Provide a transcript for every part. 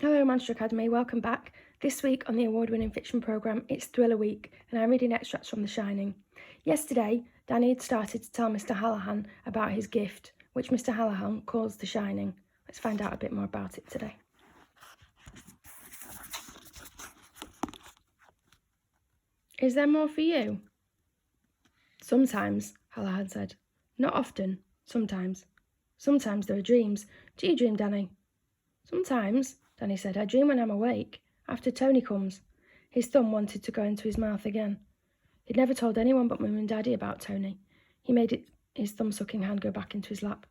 Hello, Manchester Academy, welcome back. This week on the award-winning fiction programme, it's Thriller Week, and I'm reading extracts from The Shining. Yesterday, Danny had started to tell Mr. Hallahan about his gift, which Mr. Hallahan calls The Shining. Let's find out a bit more about it today. Is there more for you? Sometimes, Hallahan said. Not often, sometimes. Sometimes there are dreams. Do you dream, Danny? Sometimes, Danny said. I dream when I'm awake, after Tony comes. His thumb wanted to go into his mouth again. He'd never told anyone but Mum and Daddy about Tony. He made his thumb-sucking hand go back into his lap.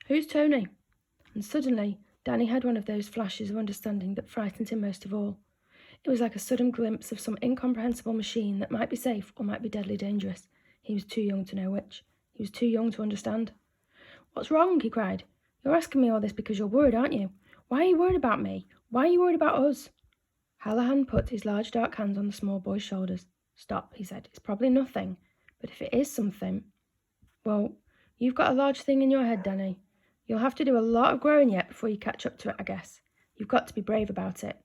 Who's Tony? And suddenly, Danny had one of those flashes of understanding that frightened him most of all. It was like a sudden glimpse of some incomprehensible machine that might be safe or might be deadly dangerous. He was too young to know which. He was too young to understand. What's wrong? He cried. You're asking me all this because you're worried, aren't you? Why are you worried about me? Why are you worried about us? Hallahan put his large dark hands on the small boy's shoulders. Stop, he said. It's probably nothing. But if it is something... Well, you've got a large thing in your head, Danny. You'll have to do a lot of growing yet before you catch up to it, I guess. You've got to be brave about it.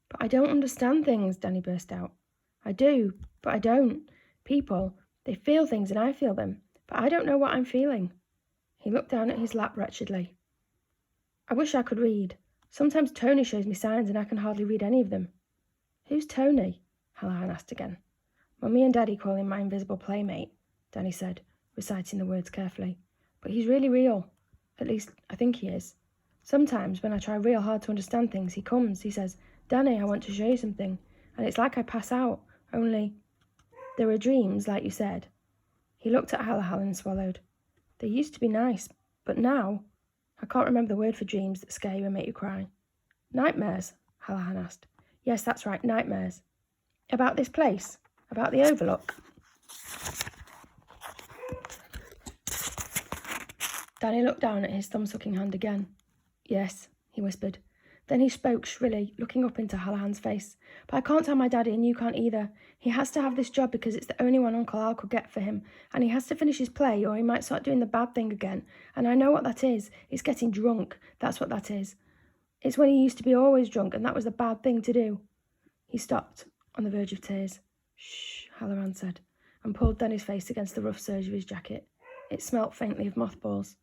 But I don't understand things, Danny burst out. I do, but I don't. People, they feel things and I feel them. But I don't know what I'm feeling. He looked down at his lap wretchedly. I wish I could read. Sometimes Tony shows me signs and I can hardly read any of them. Who's Tony? Hallahan asked again. Mummy and Daddy call him my invisible playmate, Danny said, reciting the words carefully. But he's really real. At least, I think he is. Sometimes, when I try real hard to understand things, he comes. He says, Danny, I want to show you something. And it's like I pass out, only there are dreams, like you said. He looked at Hallahan and swallowed. They used to be nice, but now... I can't remember the word for dreams that scare you and make you cry. Nightmares? Hallahan asked. Yes, that's right, nightmares. About this place? About the Overlook? Danny looked down at his thumb-sucking hand again. Yes, he whispered. Then he spoke shrilly, looking up into Hallahan's face. But I can't tell my daddy, and you can't either. He has to have this job because it's the only one Uncle Al could get for him, and he has to finish his play or he might start doing the bad thing again. And I know what that is. It's getting drunk. That's what that is. It's when he used to be always drunk, and that was the bad thing to do. He stopped, on the verge of tears. Shh, Hallahan said, and pulled Danny's face against the rough serge of his jacket. It smelt faintly of mothballs.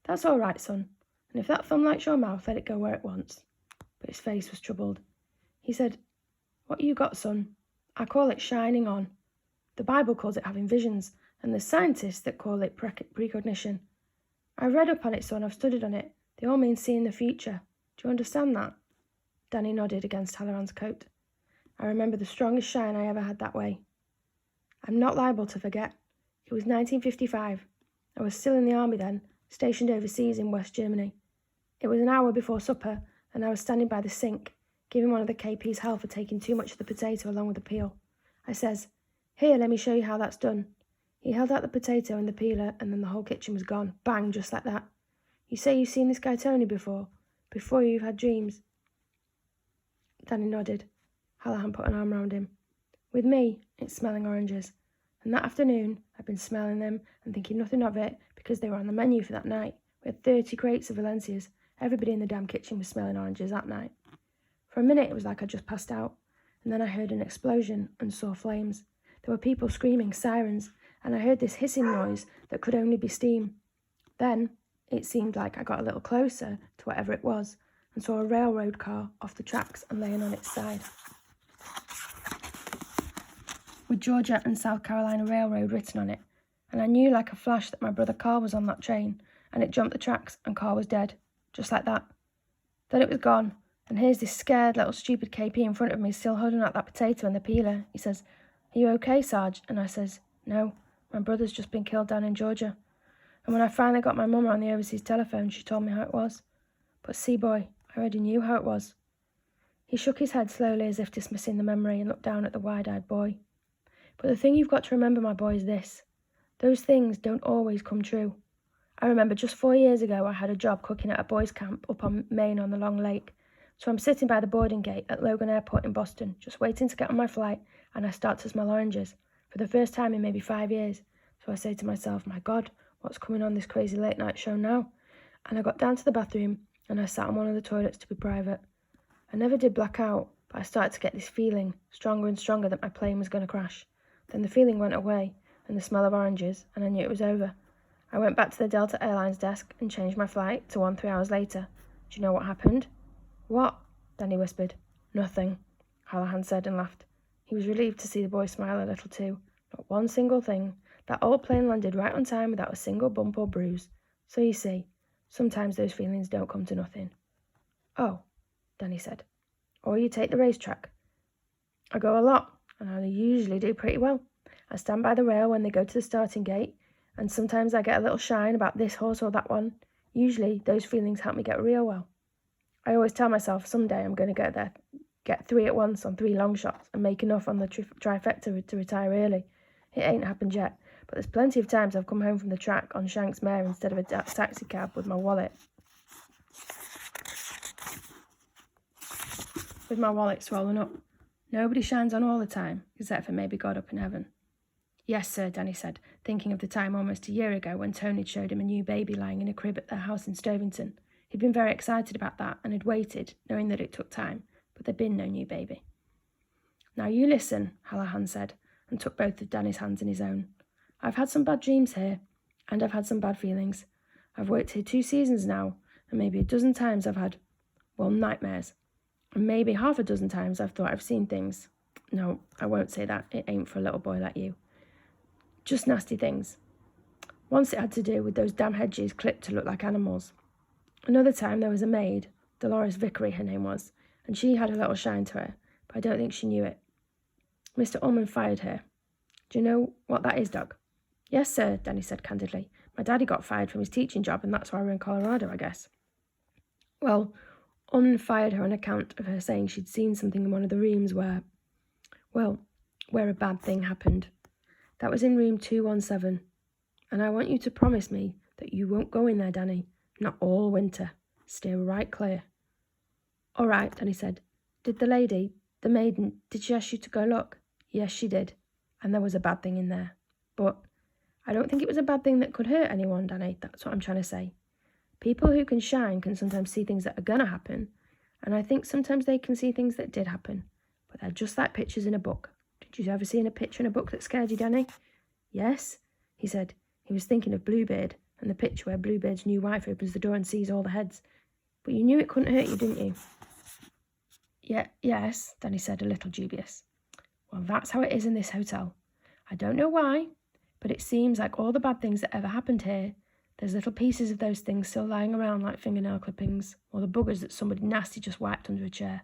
That's all right, son. And if that thumb likes your mouth, let it go where it wants. But his face was troubled. He said, What you got, son? I call it shining on. The Bible calls it having visions, and there's scientists that call it precognition. I've read up on it, son. I've studied on it. They all mean seeing the future. Do you understand that? Danny nodded against Hallahan's coat. I remember the strongest shine I ever had that way. I'm not liable to forget. It was 1955. I was still in the army then, stationed overseas in West Germany. It was an hour before supper, and I was standing by the sink, giving one of the KPs hell for taking too much of the potato along with the peel. I says, Here, let me show you how that's done. He held out the potato and the peeler, and then the whole kitchen was gone. Bang, just like that. You say you've seen this guy Tony before? Before you've had dreams? Danny nodded. Hallahan put an arm round him. With me, it's smelling oranges. And that afternoon, I'd been smelling them and thinking nothing of it because they were on the menu for that night. We had 30 crates of Valencias. Everybody in the damn kitchen was smelling oranges that night. For a minute, it was like I just passed out, and then I heard an explosion and saw flames. There were people screaming, sirens, and I heard this hissing noise that could only be steam. Then, it seemed like I got a little closer to whatever it was and saw a railroad car off the tracks and laying on its side, with Georgia and South Carolina Railroad written on it, and I knew like a flash that my brother Carl was on that train, and it jumped the tracks and Carl was dead. Just like that. Then it was gone, and here's this scared little stupid KP in front of me still holding out that potato and the peeler. He says, Are you okay, Sarge? And I says, No, my brother's just been killed down in Georgia. And when I finally got my mum on the overseas telephone, she told me how it was. But see, boy, I already knew how it was. He shook his head slowly as if dismissing the memory and looked down at the wide-eyed boy. But the thing you've got to remember, my boy, is this. Those things don't always come true. I remember just 4 years ago I had a job cooking at a boys' camp up on Maine on the Long Lake. So I'm sitting by the boarding gate at Logan Airport in Boston, just waiting to get on my flight, and I start to smell oranges, for the first time in maybe 5 years. So I say to myself, my God, what's coming on this crazy late night show now? And I got down to the bathroom, and I sat on one of the toilets to be private. I never did black out, but I started to get this feeling, stronger and stronger, that my plane was going to crash. Then the feeling went away, and the smell of oranges, and I knew it was over. I went back to the Delta Airlines desk and changed my flight to one 3 hours later. Do you know what happened? What? Danny whispered. Nothing, Hallahan said and laughed. He was relieved to see the boy smile a little too. Not one single thing. That old plane landed right on time without a single bump or bruise. So you see, sometimes those feelings don't come to nothing. Oh, Danny said. Or you take the racetrack. I go a lot, and I usually do pretty well. I stand by the rail when they go to the starting gate, and sometimes I get a little shine about this horse or that one. Usually, those feelings help me get real well. I always tell myself someday I'm going to get 3 at once on 3 long shots and make enough on the trifecta to retire early. It ain't happened yet, but there's plenty of times I've come home from the track on Shank's mare instead of a taxi cab with my wallet. With my wallet swollen up. Nobody shines on all the time, except for maybe God up in heaven. Yes, sir, Danny said, thinking of the time almost a year ago when Tony showed him a new baby lying in a crib at their house in Stovington. He'd been very excited about that and had waited, knowing that it took time, but there'd been no new baby. Now you listen, Hallahan said, and took both of Danny's hands in his own. I've had some bad dreams here, and I've had some bad feelings. I've worked here 2 seasons now, and maybe a dozen times I've had, nightmares. And maybe half a dozen times I've thought I've seen things. No, I won't say that. It ain't for a little boy like you. Just nasty things. Once it had to do with those damn hedges clipped to look like animals. Another time there was a maid, Dolores Vickery her name was, and she had a little shine to her, but I don't think she knew it. Mr. Ullman fired her. Do you know what that is, Doc? Yes, sir, Danny said candidly. My daddy got fired from his teaching job, and that's why we're in Colorado, I guess. Well, Ullman fired her on account of her saying she'd seen something in one of the rooms where a bad thing happened. That was in room 217. And I want you to promise me that you won't go in there, Danny. Not all winter. Steer right clear. All right, Danny said. Did the maiden, did she ask you to go look? Yes, she did. And there was a bad thing in there. But I don't think it was a bad thing that could hurt anyone, Danny. That's what I'm trying to say. People who can shine can sometimes see things that are going to happen. And I think sometimes they can see things that did happen. But they're just like pictures in a book. Did you ever see a picture in a book that scared you, Danny? Yes, he said. He was thinking of Bluebeard and the picture where Bluebeard's new wife opens the door and sees all the heads. But you knew it couldn't hurt you, didn't you? Yes, Danny said, a little dubious. Well, that's how it is in this hotel. I don't know why, but it seems like all the bad things that ever happened here, there's little pieces of those things still lying around like fingernail clippings, or the boogers that somebody nasty just wiped under a chair.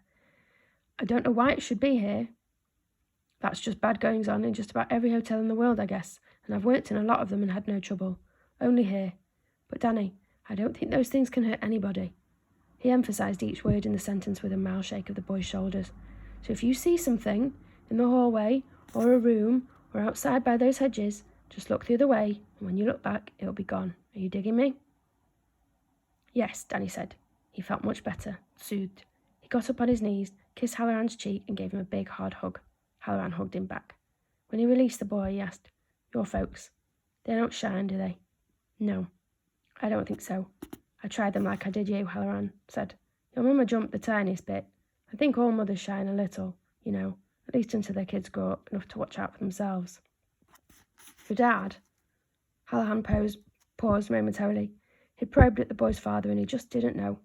I don't know why it should be here. That's just bad goings on in just about every hotel in the world, I guess, and I've worked in a lot of them and had no trouble. Only here. But Danny, I don't think those things can hurt anybody. He emphasised each word in the sentence with a mild shake of the boy's shoulders. So if you see something in the hallway or a room or outside by those hedges, just look the other way, and when you look back, it'll be gone. Are you digging me? Yes, Danny said. He felt much better, soothed. He got up on his knees, kissed Hallahan's cheek, and gave him a big, hard hug. Hallahan hugged him back. When he released the boy, he asked, Your folks, they don't shine, do they? No, I don't think so. I tried them like I did you, Hallahan said. Your mama jumped the tiniest bit. I think all mothers shine a little, at least until their kids grow up enough to watch out for themselves. Your dad? Hallahan paused momentarily. He'd probed at the boy's father and he just didn't know.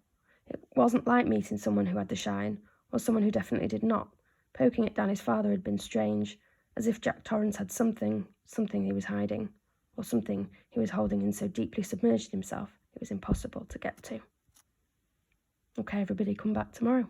It wasn't like meeting someone who had the shine, or someone who definitely did not. Poking at Danny's father had been strange, as if Jack Torrance had something he was hiding, or something he was holding in so deeply submerged himself it was impossible to get to. Okay, everybody, come back tomorrow.